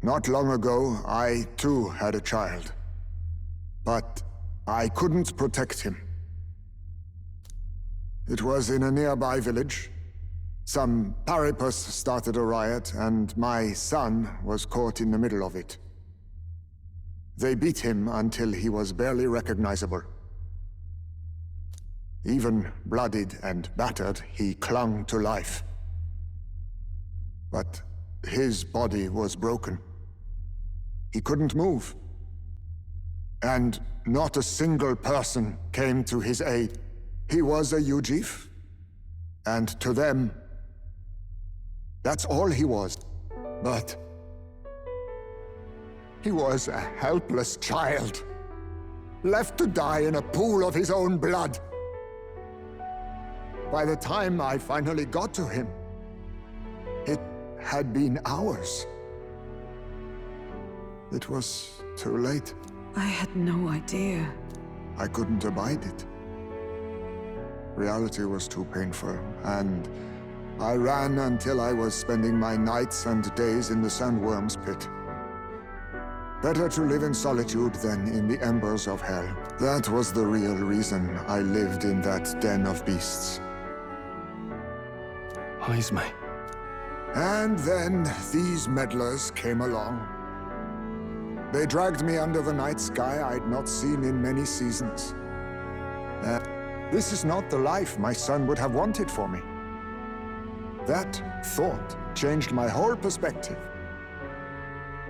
Not long ago, I too had a child. But I couldn't protect him. It was in a nearby village. Some paripus started a riot, and my son was caught in the middle of it. They beat him until he was barely recognizable. Even bloodied and battered, he clung to life. But his body was broken. He couldn't move. And not a single person came to his aid. He was a Ujif, and to them, that's all he was. But he was a helpless child, left to die in a pool of his own blood. By the time I finally got to him, it had been hours. It was too late. I had no idea. I couldn't abide it. Reality was too painful, and I ran until I was spending my nights and days in the sandworm's pit. Better to live in solitude than in the embers of hell. That was the real reason I lived in that den of beasts. Heismay. And then these meddlers came along. They dragged me under the night sky I'd not seen in many seasons. This is not the life my son would have wanted for me. That thought changed my whole perspective.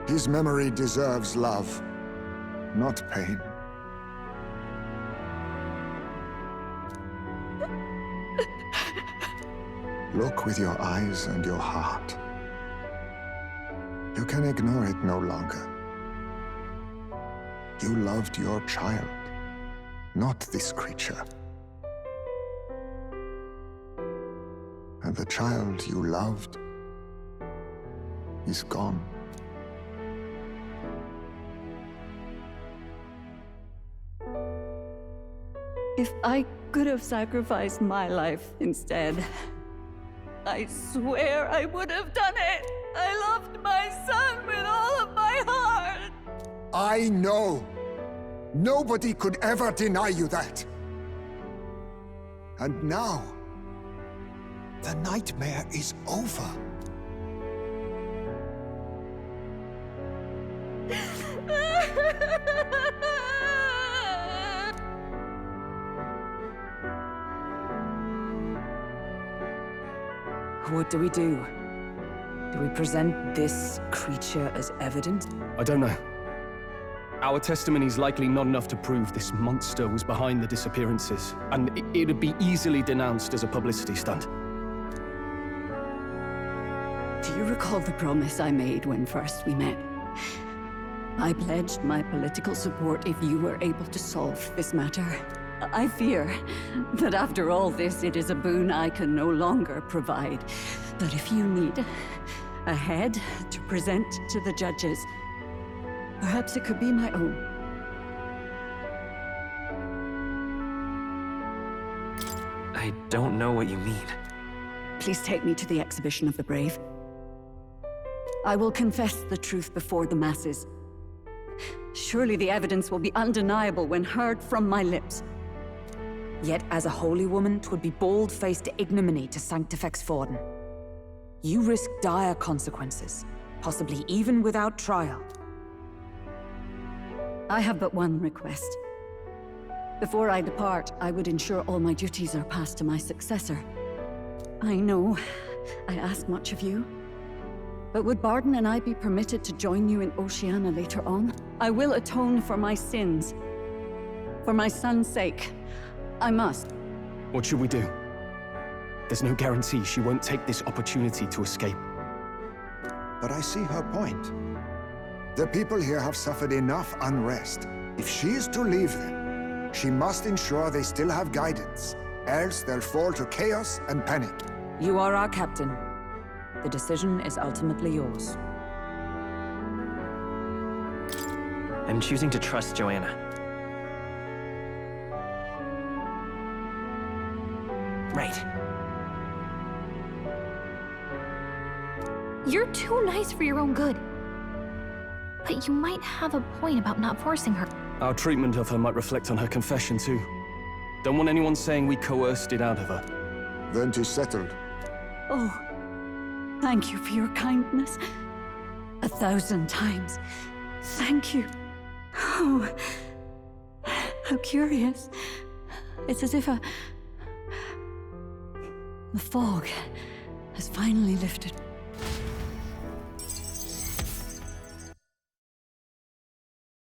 His memory deserves love, not pain. Look with your eyes and your heart. You can ignore it no longer. You loved your child, not this creature. And the child you loved is gone. If I could have sacrificed my life instead, I swear I would have done it! I loved my son with all of my heart! I know! Nobody could ever deny you that! And now, the nightmare is over. What do we do? Do we present this creature as evidence? I don't know. Our testimony's likely not enough to prove this monster was behind the disappearances, and it'd be easily denounced as a publicity stunt. Do you recall the promise I made when first we met? I pledged my political support if you were able to solve this matter. I fear that after all this, it is a boon I can no longer provide. But if you need a head to present to the judges, perhaps it could be my own. I don't know what you mean. Please take me to the exhibition of the brave. I will confess the truth before the masses. Surely the evidence will be undeniable when heard from my lips. Yet as a holy woman, 'twould be bold-faced ignominy to sanctifex Forden. You risk dire consequences, possibly even without trial. I have but one request. Before I depart, I would ensure all my duties are passed to my successor. I know I ask much of you, but would Barden and I be permitted to join you in Oceania later on? I will atone for my sins. For my son's sake, I must. What should we do? There's no guarantee she won't take this opportunity to escape. But I see her point. The people here have suffered enough unrest. If she is to leave them, she must ensure they still have guidance. Else they'll fall to chaos and panic. You are our captain. The decision is ultimately yours. I'm choosing to trust Joanna. Right. You're too nice for your own good. But you might have a point about not forcing her. Our treatment of her might reflect on her confession, too. Don't want anyone saying we coerced it out of her. Then 'tis settled. Oh, thank you for your kindness. 1,000 times. Thank you. Oh, how curious. It's as if the fog has finally lifted.